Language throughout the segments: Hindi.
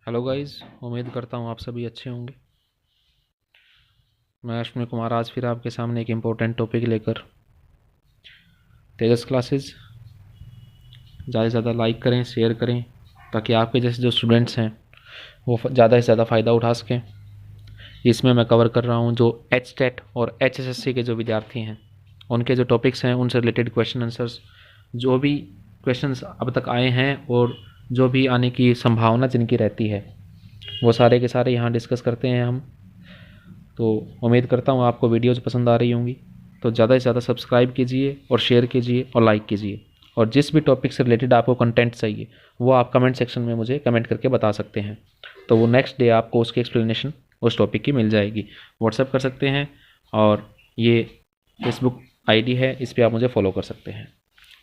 हेलो गाइस, उम्मीद करता हूँ आप सभी अच्छे होंगे। मैं अश्विनी कुमार आज फिर आपके सामने एक इम्पोर्टेंट टॉपिक लेकर तेजस क्लासेस ज़्यादा से ज़्यादा लाइक करें, शेयर करें, ताकि आपके जैसे जो स्टूडेंट्स हैं वो ज़्यादा से ज़्यादा फ़ायदा उठा सकें। इसमें मैं कवर कर रहा हूँ जो एच टेट और HSSC के जो विद्यार्थी हैं उनके जो टॉपिक्स हैं उनसे रिलेटेड क्वेश्चन आंसर्स, जो भी क्वेश्चंस अब तक आए हैं और जो भी आने की संभावना जिनकी रहती है वो सारे के सारे यहाँ डिस्कस करते हैं हम। तो उम्मीद करता हूँ आपको वीडियोज़ पसंद आ रही होंगी, तो ज़्यादा से ज़्यादा सब्सक्राइब कीजिए और शेयर कीजिए और लाइक कीजिए। और जिस भी टॉपिक से रिलेटेड आपको कंटेंट चाहिए वो आप कमेंट सेक्शन में मुझे कमेंट करके बता सकते हैं, तो वो नेक्स्ट डे आपको उसकी एक्सप्लेनेशन उस टॉपिक की मिल जाएगी। व्हाट्सएप कर सकते हैं और ये फेसबुक आईडी है, इस पर आप मुझे फॉलो कर सकते हैं।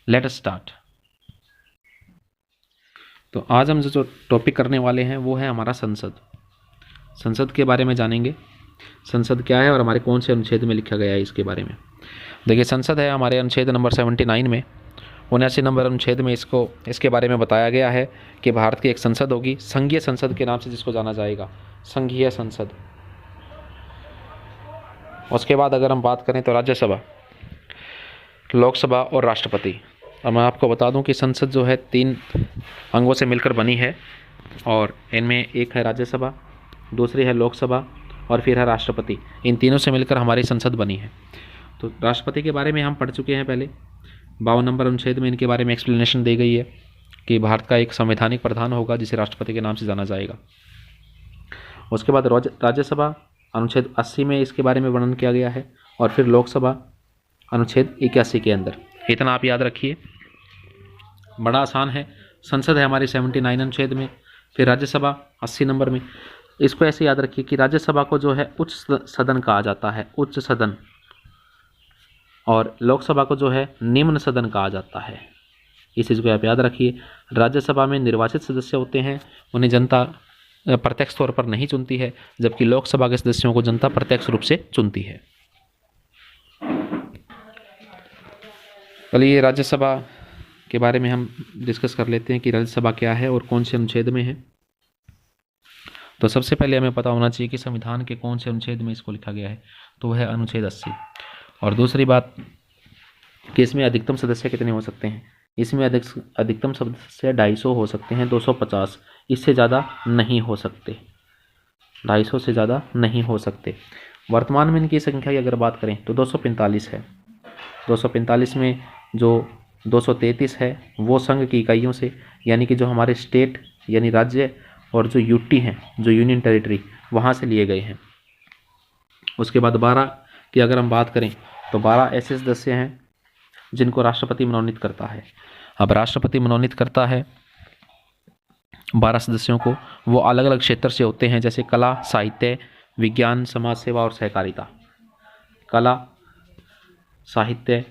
Let us start. तो आज हम जो टॉपिक करने वाले हैं वो है हमारा संसद। संसद के बारे में जानेंगे, संसद क्या है और हमारे कौन से अनुच्छेद में लिखा गया है इसके बारे में। देखिए, संसद है हमारे अनुच्छेद नंबर 79 में, 79 नंबर अनुच्छेद में इसके बारे में बताया गया है कि भारत की एक संसद होगी, संघीय संसद के नाम से जिसको जाना जाएगा, संघीय संसद। उसके बाद अगर हम बात करें तो राज्यसभा, लोकसभा और राष्ट्रपति। अब मैं आपको बता दूं कि संसद जो है 3 अंगों से मिलकर बनी है, और इनमें एक है राज्यसभा, दूसरी है लोकसभा और फिर है राष्ट्रपति। इन तीनों से मिलकर हमारी संसद बनी है। तो राष्ट्रपति के बारे में हम पढ़ चुके हैं पहले, 52 नंबर अनुच्छेद में इनके बारे में एक्सप्लेनेशन दी गई है कि भारत का एक संवैधानिक प्रधान होगा जिसे राष्ट्रपति के नाम से जाना जाएगा। उसके बाद राज्यसभा अनुच्छेद 80 में इसके बारे में वर्णन किया गया है, और फिर लोकसभा अनुच्छेद 81 के अंदर। इतना आप याद रखिए, बड़ा आसान है। संसद है हमारी 79 अनुच्छेद में, फिर राज्यसभा 80 नंबर में। इसको ऐसे याद रखिए कि राज्यसभा को जो है उच्च सदन कहा जाता है, उच्च सदन, और लोकसभा को जो है निम्न सदन कहा जाता है। इस चीज़ को आप याद रखिए। राज्यसभा में निर्वाचित सदस्य होते हैं, उन्हें जनता प्रत्यक्ष तौर पर नहीं चुनती है, जबकि लोकसभा के सदस्यों को जनता प्रत्यक्ष रूप से चुनती है। चलिए राज्यसभा के बारे में हम डिस्कस कर लेते हैं कि राज्यसभा क्या है और कौन से अनुच्छेद में है। तो सबसे पहले हमें पता होना चाहिए कि संविधान के कौन से अनुच्छेद में इसको लिखा गया है, तो वह है अनुच्छेद 80। और दूसरी बात कि इसमें अधिकतम सदस्य कितने हो सकते हैं। इसमें अधिकतम सदस्य 250 हो सकते हैं, 250, इससे ज़्यादा नहीं हो सकते, 250 से ज़्यादा नहीं हो सकते। वर्तमान में इनकी संख्या की अगर बात करें तो 245 है। 245 में जो 233 है वो संघ की इकाइयों से, यानी कि जो हमारे स्टेट यानी राज्य और जो यूटी हैं, जो यूनियन टेरिटरी, वहाँ से लिए गए हैं। उसके बाद 12 की अगर हम बात करें तो 12 ऐसे सदस्य हैं जिनको राष्ट्रपति मनोनीत करता है। अब राष्ट्रपति मनोनीत करता है 12 सदस्यों को, वो अलग अलग क्षेत्र से होते हैं, जैसे कला, साहित्य, विज्ञान, समाज सेवा और सहकारिता। कला, साहित्य,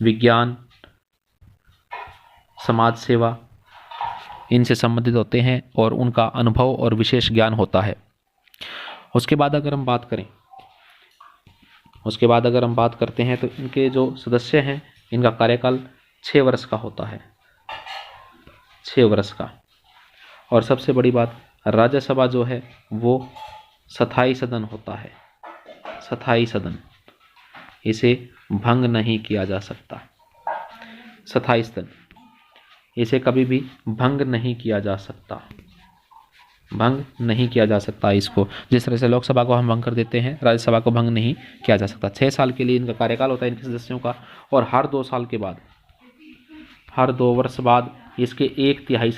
विज्ञान, समाज सेवा, इनसे संबंधित होते हैं और उनका अनुभव और विशेष ज्ञान होता है। उसके बाद अगर हम बात करते हैं तो इनके जो सदस्य हैं इनका कार्यकाल 6 वर्ष का होता है, 6 वर्ष का। और सबसे बड़ी बात, राज्यसभा जो है वो स्थायी सदन होता है, स्थायी सदन, इसे भंग नहीं किया जा सकता। स्थायी सदन, इसे कभी भी भंग नहीं किया जा सकता, भंग नहीं किया जा सकता इसको। जिस तरह से लोकसभा को हम भंग कर देते हैं, राज्यसभा को भंग नहीं किया जा सकता। 6 साल के लिए इनका कार्यकाल होता है इनके सदस्यों का, और हर 2 साल के बाद, हर 2 वर्ष बाद इसके 1/3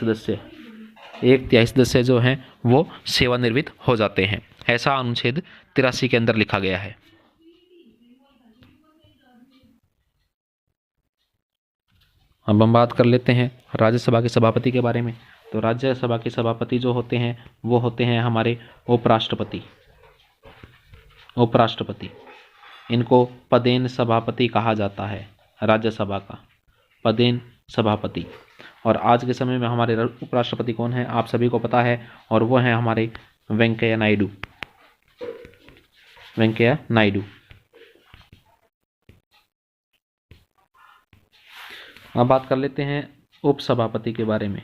सदस्य जो हैं वो सेवानिवृत्त हो जाते हैं। ऐसा अनुच्छेद 83 के अंदर लिखा गया है। अब हम बात कर लेते हैं राज्यसभा के सभापति के बारे में। तो राज्यसभा के सभापति जो होते हैं वो होते हैं हमारे उपराष्ट्रपति। उपराष्ट्रपति, इनको पदेन सभापति कहा जाता है, राज्यसभा का पदेन सभापति। और आज के समय में हमारे उपराष्ट्रपति कौन है आप सभी को पता है, और वो हैं हमारे वेंकैया नायडू, वेंकैया नायडू। अब बात कर लेते हैं उपसभापति के बारे में।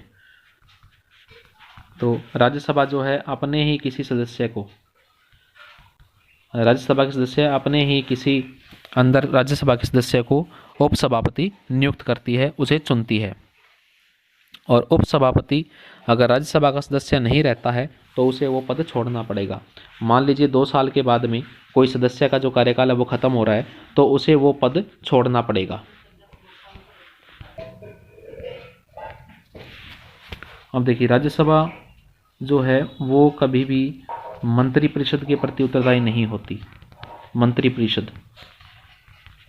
तो राज्यसभा जो है अपने ही किसी सदस्य को, राज्यसभा के सदस्य अपने ही किसी अंदर राज्यसभा के सदस्य को उपसभापति नियुक्त करती है, उसे चुनती है। और उपसभापति अगर राज्यसभा का सदस्य नहीं रहता है तो उसे वो पद छोड़ना पड़ेगा। मान लीजिए 2 साल के बाद में कोई सदस्य का जो कार्यकाल है वो खत्म हो रहा है तो उसे वो पद छोड़ना पड़ेगा। अब देखिए, राज्यसभा जो है वो कभी भी मंत्रिपरिषद के प्रति उत्तरदायी नहीं होती। मंत्रिपरिषद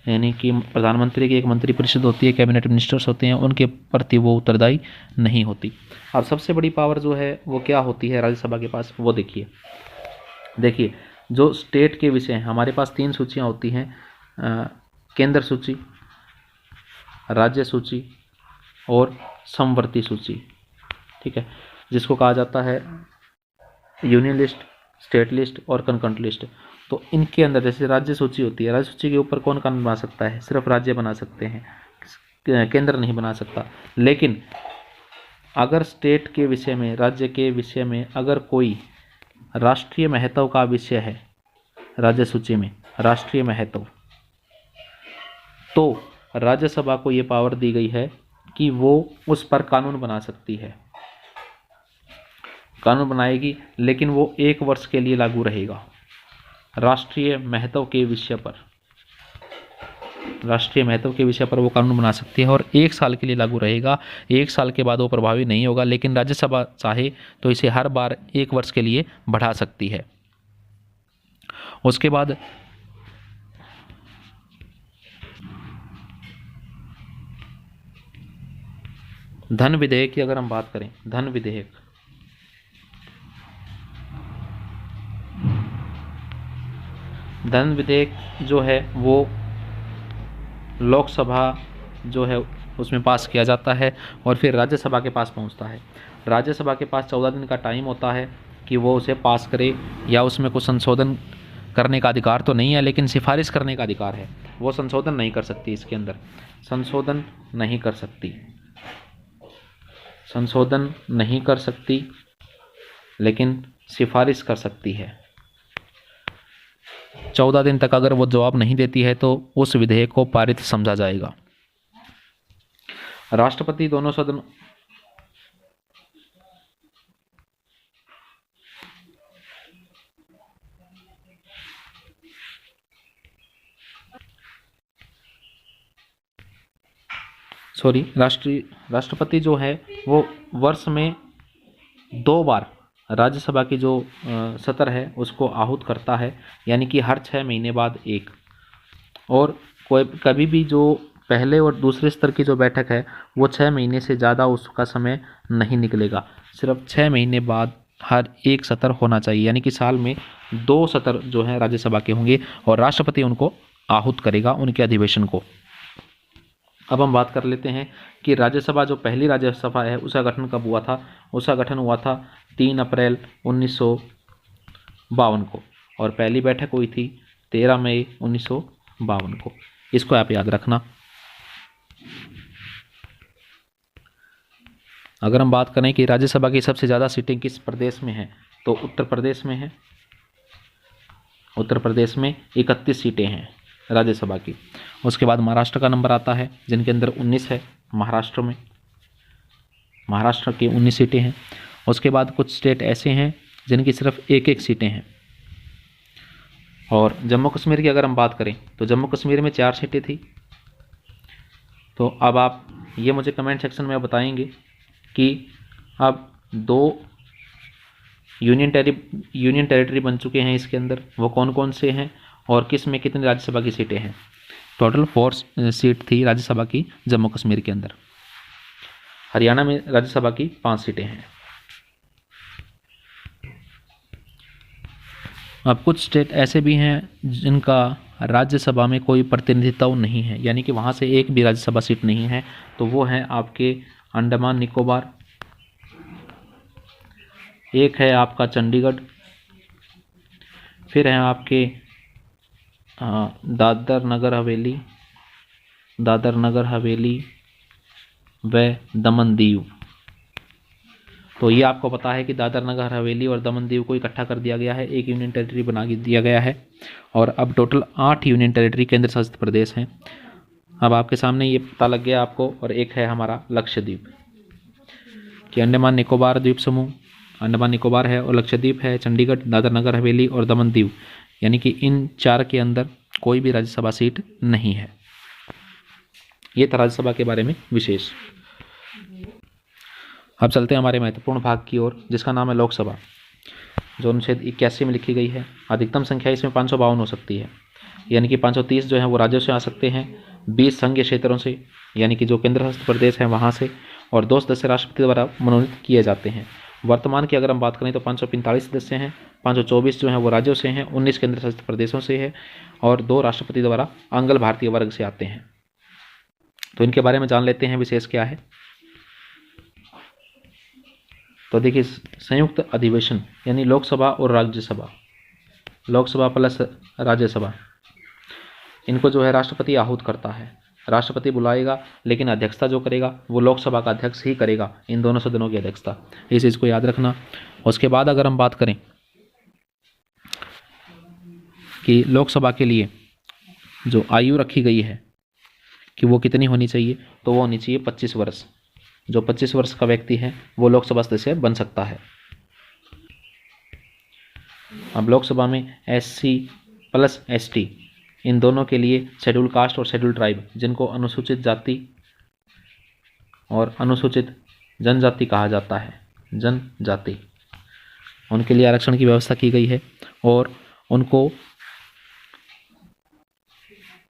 यानी कि प्रधानमंत्री की एक मंत्रिपरिषद होती है, कैबिनेट मिनिस्टर्स होते हैं, उनके प्रति वो उत्तरदायी नहीं होती। अब सबसे बड़ी पावर जो है वो क्या होती है राज्यसभा के पास, वो देखिए जो स्टेट के विषय हैं, हमारे पास 3 सूचियाँ होती हैं, केंद्र सूची, राज्य सूची और समवर्ती सूची। ठीक है, जिसको कहा जाता है यूनियन लिस्ट, स्टेट लिस्ट और कंकरेंट लिस्ट। तो इनके अंदर जैसे राज्य सूची होती है, राज्य सूची के ऊपर कौन कानून बना सकता है, सिर्फ राज्य बना सकते हैं, केंद्र नहीं बना सकता। लेकिन अगर स्टेट के विषय में, राज्य के विषय में अगर कोई राष्ट्रीय महत्व का विषय है राज्य सूची में, राष्ट्रीय महत्व, तो राज्यसभा को ये पावर दी गई है कि वो उस पर कानून बना सकती है, कानून बनाएगी, लेकिन वो 1 वर्ष के लिए लागू रहेगा। राष्ट्रीय महत्व के विषय पर, राष्ट्रीय महत्व के विषय पर वो कानून बना सकती है और 1 साल के लिए लागू रहेगा। 1 साल के बाद वो प्रभावी नहीं होगा, लेकिन राज्यसभा चाहे तो इसे हर बार 1 वर्ष के लिए बढ़ा सकती है। उसके बाद धन विधेयक की अगर हम बात करें, धन विधेयक, धन विधेयक जो है वो लोकसभा जो है उसमें पास किया जाता है और फिर राज्यसभा के पास पहुंचता है। राज्यसभा के पास 14 दिन का टाइम होता है कि वो उसे पास करे, या उसमें कुछ संशोधन करने का अधिकार तो नहीं है, लेकिन सिफारिश करने का अधिकार है। वो संशोधन नहीं कर सकती, इसके अंदर संशोधन नहीं कर सकती, संशोधन नहीं कर सकती, लेकिन सिफारिश कर सकती है। 14 दिन तक अगर वो जवाब नहीं देती है तो उस विधेयक को पारित समझा जाएगा। राष्ट्रपति दोनों सदन, राष्ट्रपति जो है वो वर्ष में 2 बार राज्यसभा की जो सत्र है उसको आहूत करता है, यानी कि हर 6 महीने बाद एक। और कोई कभी भी जो पहले और दूसरे स्तर की जो बैठक है वो 6 महीने से ज़्यादा उसका समय नहीं निकलेगा, सिर्फ 6 महीने बाद हर एक सत्र होना चाहिए, यानी कि साल में 2 सत्र जो हैं राज्यसभा के होंगे और राष्ट्रपति उनको आहूत करेगा, उनके अधिवेशन को। अब हम बात कर लेते हैं कि राज्यसभा, जो पहली राज्यसभा है उसका गठन कब हुआ था। उसका गठन हुआ था 3 अप्रैल 1952 को और पहली बैठक हुई थी 13 मई 1952 को। इसको आप याद रखना। अगर हम बात करें कि राज्यसभा की सबसे ज़्यादा सीटें किस प्रदेश में हैं, तो उत्तर प्रदेश में है। उत्तर प्रदेश में 31 सीटें हैं राज्यसभा की। उसके बाद महाराष्ट्र का नंबर आता है जिनके अंदर 19 है। महाराष्ट्र में, महाराष्ट्र की 19 सीटें हैं। उसके बाद कुछ स्टेट ऐसे हैं जिनकी सिर्फ 1-1 सीटें हैं। और जम्मू कश्मीर की अगर हम बात करें तो जम्मू कश्मीर में 4 सीटें थी। तो अब आप ये मुझे कमेंट सेक्शन में बताएंगे कि अब 2 यूनियन टेरिटरी बन चुके हैं इसके अंदर, वो कौन कौन से हैं और किस में कितनी राज्यसभा की सीटें हैं। टोटल 4 सीट थी राज्यसभा की जम्मू कश्मीर के अंदर। हरियाणा में राज्यसभा की 5 सीटें हैं। अब कुछ स्टेट ऐसे भी हैं जिनका राज्यसभा में कोई प्रतिनिधित्व नहीं है, यानी कि वहाँ से एक भी राज्यसभा सीट नहीं है। तो वो हैं आपके अंडमान निकोबार, एक है आपका चंडीगढ़, फिर है आपके दादर नगर हवेली व दमन दीव। तो ये आपको पता है कि दादर नगर हवेली और दमन दीव को इकट्ठा कर दिया गया है, एक यूनियन टेरिटरी बना दिया गया है और अब टोटल 8 यूनियन टेरिटरी केंद्र शासित प्रदेश हैं। अब आपके सामने ये पता लग गया आपको। और एक है हमारा लक्षद्वीप कि अंडमान निकोबार द्वीप समूह, अंडमान निकोबार है और लक्षद्वीप है, चंडीगढ़, दादर नगर हवेली और दमन दीव, यानी कि इन 4 के अंदर कोई भी राज्यसभा सीट नहीं है। ये था राज्यसभा के बारे में विशेष। अब चलते हैं हमारे महत्वपूर्ण भाग की ओर, जिसका नाम है लोकसभा, जो अनुच्छेद 81 में लिखी गई है। अधिकतम संख्या इसमें 552 हो सकती है, यानी कि 530 जो है वो राज्यों से आ सकते हैं, 20 संघीय क्षेत्रों से यानी कि जो केंद्र शासित प्रदेश हैं वहाँ से, और 2 सदस्य राष्ट्रपति द्वारा मनोनीत किए जाते हैं। वर्तमान की अगर हम बात करें तो 545 सदस्य हैं, 524 जो हैं वो राज्यों से हैं, 19 केंद्र शासित प्रदेशों से है और 2 राष्ट्रपति द्वारा आंग्ल भारतीय वर्ग से आते हैं। तो इनके बारे में जान लेते हैं विशेष क्या है। तो देखिए, संयुक्त अधिवेशन यानी लोकसभा और राज्यसभा, लोकसभा प्लस राज्यसभा, इनको जो है राष्ट्रपति आहूत करता है। राष्ट्रपति बुलाएगा लेकिन अध्यक्षता जो करेगा वो लोकसभा का अध्यक्ष ही करेगा, इन दोनों सदनों की अध्यक्षता। इस चीज़ को याद रखना। उसके बाद अगर हम बात करें कि लोकसभा के लिए जो आयु रखी गई है कि वो कितनी होनी चाहिए, तो वो होनी चाहिए 25 वर्ष। जो 25 वर्ष का व्यक्ति है वो लोकसभा सदस्य बन सकता है। अब लोकसभा में SC प्लस ST इन दोनों के लिए, शेड्यूल कास्ट और शेड्यूल ट्राइब जिनको अनुसूचित जाति और अनुसूचित जनजाति कहा जाता है, जनजाति, उनके लिए आरक्षण की व्यवस्था की गई है और उनको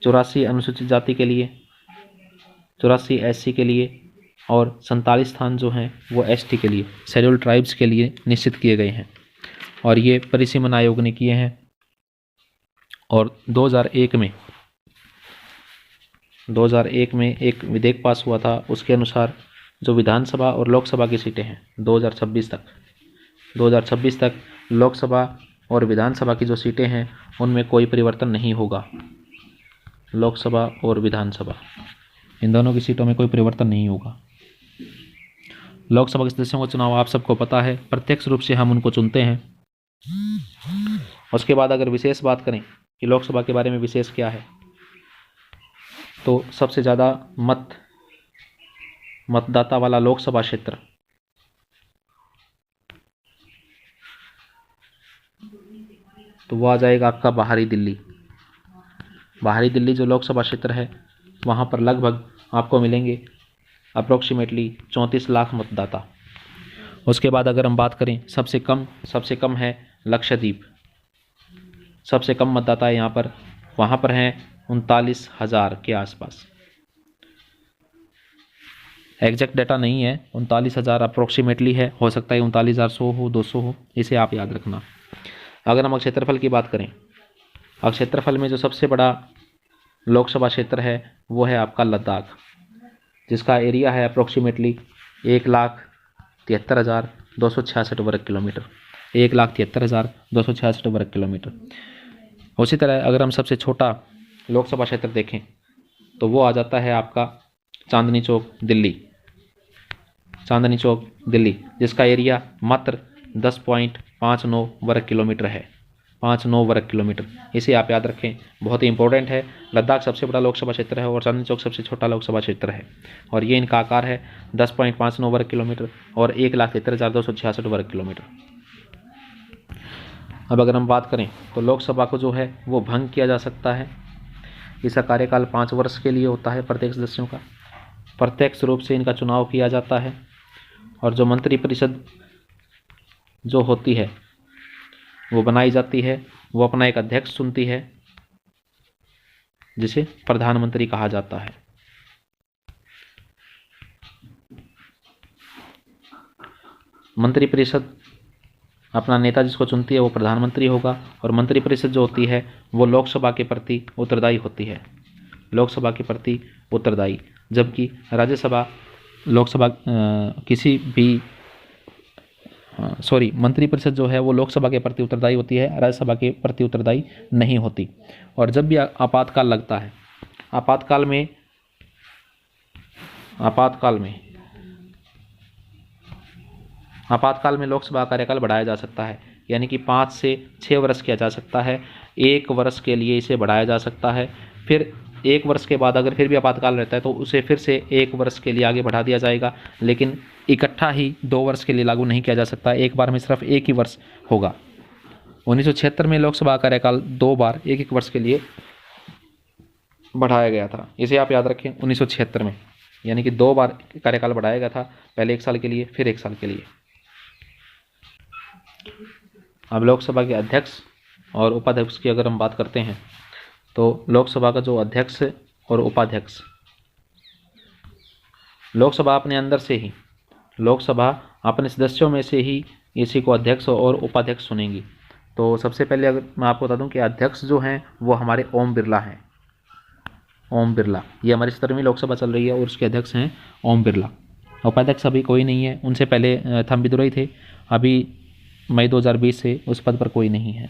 84 अनुसूचित जाति के लिए, 84 SC के लिए और 47 स्थान जो हैं वो ST के लिए, शेड्यूल ट्राइब्स के लिए निश्चित किए गए हैं और ये परिसीमन आयोग ने किए हैं। और 2001 में एक विधेयक पास हुआ था, उसके अनुसार जो विधानसभा और लोकसभा की सीटें हैं 2026 तक लोकसभा और विधानसभा की जो सीटें हैं उनमें कोई परिवर्तन नहीं होगा। लोकसभा और विधानसभा इन दोनों की सीटों में कोई परिवर्तन नहीं होगा। लोकसभा के सदस्यों का चुनाव आप सबको पता है, प्रत्यक्ष रूप से हम उनको चुनते हैं। उसके बाद अगर विशेष बात करें कि लोकसभा के बारे में विशेष क्या है, तो सबसे ज़्यादा मतदाता वाला लोकसभा क्षेत्र तो वो आ जाएगा आपका बाहरी दिल्ली। बाहरी दिल्ली जो लोकसभा क्षेत्र है वहाँ पर लगभग आपको मिलेंगे अप्रोक्सीमेटली 34 लाख मतदाता। उसके बाद अगर हम बात करें सबसे कम है लक्षद्वीप, सबसे कम मतदाता है यहाँ पर, वहाँ पर हैं 39,000 के आसपास। एग्जैक्ट डाटा नहीं है, 39,000 अप्रोक्सीमेटली है, हो सकता है 39,100 हो, 200 हो, इसे आप याद रखना। अगर हम क्षेत्रफल की बात करें, अब क्षेत्रफल में जो सबसे बड़ा लोकसभा क्षेत्र है वो है आपका लद्दाख, जिसका एरिया है अप्रोक्सीमेटली 1,73,266 वर्ग किलोमीटर, 1,73,266 वर्ग किलोमीटर। उसी तरह अगर हम सबसे छोटा लोकसभा क्षेत्र देखें तो वो आ जाता है आपका चांदनी चौक दिल्ली, जिसका एरिया मात्र 10.59 वर्ग किलोमीटर है, 59 वर्ग किलोमीटर। इसे आप याद रखें, बहुत ही इंपॉर्टेंट है। लद्दाख सबसे बड़ा लोकसभा क्षेत्र है और चांदनी चौक सबसे छोटा लोकसभा क्षेत्र है और ये इनका आकार है 10.59 वर्ग किलोमीटर और 1,73,266 वर्ग किलोमीटर। अब अगर हम बात करें तो लोकसभा को जो है वो भंग किया जा सकता है। इसका कार्यकाल 5 वर्ष के लिए होता है प्रत्येक सदस्यों का, प्रत्यक्ष रूप से इनका चुनाव किया जाता है और जो मंत्रिपरिषद जो होती है वो बनाई जाती है, वो अपना एक अध्यक्ष चुनती है जिसे प्रधानमंत्री कहा जाता है। मंत्रिपरिषद अपना नेता जिसको चुनती है वो प्रधानमंत्री होगा और मंत्रिपरिषद जो होती है वो लोकसभा के प्रति उत्तरदायी होती है, लोकसभा के प्रति उत्तरदायी, जबकि राज्यसभा मंत्रिपरिषद जो है वो लोकसभा के प्रति उत्तरदायी होती है, राज्यसभा के प्रति उत्तरदायी नहीं होती। और जब भी आपातकाल लगता है, आपातकाल में आपातकाल में लोकसभा का कार्यकाल बढ़ाया जा सकता है, यानी कि 5 से 6 वर्ष किया जा सकता है। 1 वर्ष के लिए इसे बढ़ाया जा सकता है। फिर 1 वर्ष के बाद अगर फिर भी आपातकाल रहता है तो उसे फिर से 1 वर्ष के लिए आगे बढ़ा दिया जाएगा, लेकिन इकट्ठा ही 2 वर्ष के लिए लागू नहीं किया जा सकता। एक बार में सिर्फ 1 ही वर्ष होगा। 1976 में लोकसभा का कार्यकाल 2 बार 1-1 वर्ष के लिए बढ़ाया गया था। इसे आप याद रखें, 1976 में, यानी कि 2 बार कार्यकाल बढ़ाया गया था, पहले 1 साल के लिए, फिर 1 साल के लिए। अब लोकसभा के अध्यक्ष और उपाध्यक्ष की अगर हम बात करते हैं तो लोकसभा का जो अध्यक्ष और उपाध्यक्ष, लोकसभा अपने अंदर से ही, लोकसभा अपने सदस्यों में से ही इसी को अध्यक्ष और उपाध्यक्ष चुनेंगी। तो सबसे पहले अगर मैं आपको बता दूं कि अध्यक्ष जो हैं वो हमारे ओम बिरला हैं। ओम बिरला, ये हमारी 17वीं लोकसभा चल रही है और उसके अध्यक्ष हैं ओम बिरला। उपाध्यक्ष अभी कोई नहीं है, उनसे पहले थंबी दुरई थे, अभी मई 2020 से उस पद पर कोई नहीं है।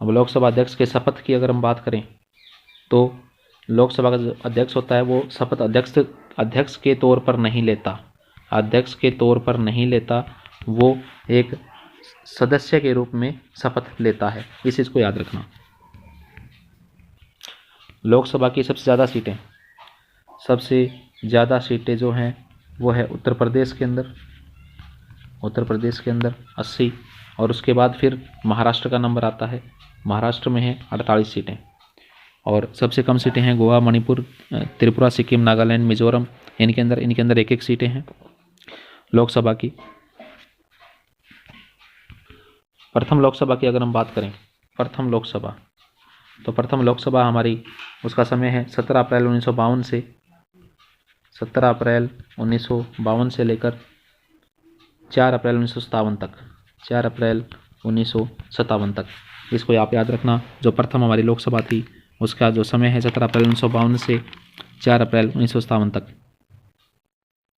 अब लोकसभा अध्यक्ष के शपथ की अगर हम बात करें तो लोकसभा का जो अध्यक्ष होता है वो शपथ अध्यक्ष के तौर पर नहीं लेता, अध्यक्ष के तौर पर नहीं लेता, वो एक सदस्य के रूप में शपथ लेता है। इस चीज़ को याद रखना। लोकसभा की सबसे ज़्यादा सीटें जो हैं वो है उत्तर प्रदेश के अंदर 80, और उसके बाद फिर महाराष्ट्र का नंबर आता है। महाराष्ट्र में है 48 सीटें, और सबसे कम सीटें हैं गोवा, मणिपुर, त्रिपुरा, सिक्किम, नागालैंड, मिजोरम। इनके अंदर 1-1 सीटें हैं लोकसभा की। प्रथम लोकसभा की अगर हम बात करें, प्रथम लोकसभा हमारी, उसका समय है 17 अप्रैल 1952 से 17 अप्रैल 1952 से लेकर 4 अप्रैल 1957 तक, 4 अप्रैल 1957 तक। इसको आप याद रखना। जो प्रथम हमारी लोकसभा थी उसका जो समय है 17 अप्रैल 1952 से 4 अप्रैल 1957 तक।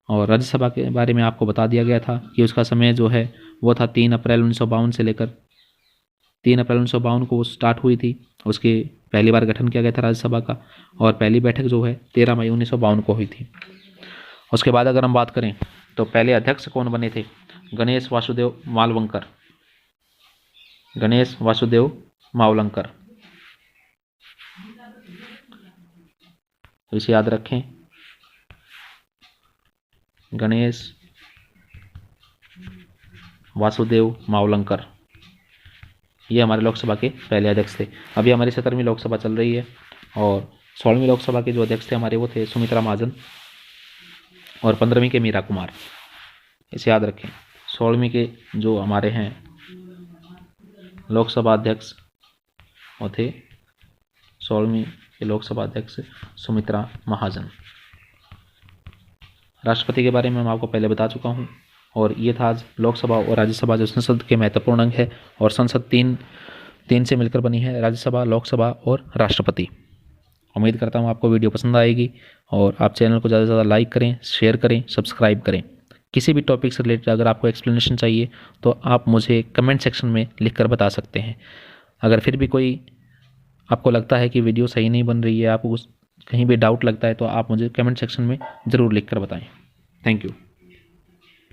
और राज्यसभा के बारे में आपको बता दिया गया था कि उसका समय जो है वो था 3 अप्रैल 1952 से लेकर 3 अप्रैल 1952 को वो स्टार्ट हुई थी। उसके पहली बार गठन किया गया था राज्यसभा का, और पहली बैठक जो है 13 मई 1952 को हुई थी। उसके बाद अगर हम बात करें तो पहले अध्यक्ष कौन बने थे? गणेश वासुदेव मावलंकर। इसे याद रखें, गणेश वासुदेव मावलंकर, ये हमारे लोकसभा के पहले अध्यक्ष थे। अभी हमारी 17वीं लोकसभा चल रही है, और 16वीं लोकसभा के जो अध्यक्ष थे हमारे वो थे सुमित्रा महाजन, और 15वीं के मीरा कुमार। इसे याद रखें। 16वीं के जो हमारे हैं लोकसभा अध्यक्ष वो थे 16वीं के लोकसभा अध्यक्ष सुमित्रा महाजन। राष्ट्रपति के बारे में मैं आपको पहले बता चुका हूँ, और ये था आज लोकसभा और राज्यसभा जो संसद के महत्वपूर्ण अंग है। और संसद तीन से मिलकर बनी है, राज्यसभा, लोकसभा और राष्ट्रपति। उम्मीद करता हूँ आपको वीडियो पसंद आएगी, और आप चैनल को ज़्यादा से ज़्यादा लाइक करें, शेयर करें, सब्सक्राइब करें। किसी भी टॉपिक से रिलेटेड अगर आपको एक्सप्लेनेशन चाहिए तो आप मुझे कमेंट सेक्शन में लिखकर बता सकते हैं। अगर फिर भी कोई आपको लगता है कि वीडियो सही नहीं बन रही है, आपको कहीं भी डाउट लगता है, तो आप मुझे कमेंट सेक्शन में ज़रूर लिखकर बताएं। Thank you.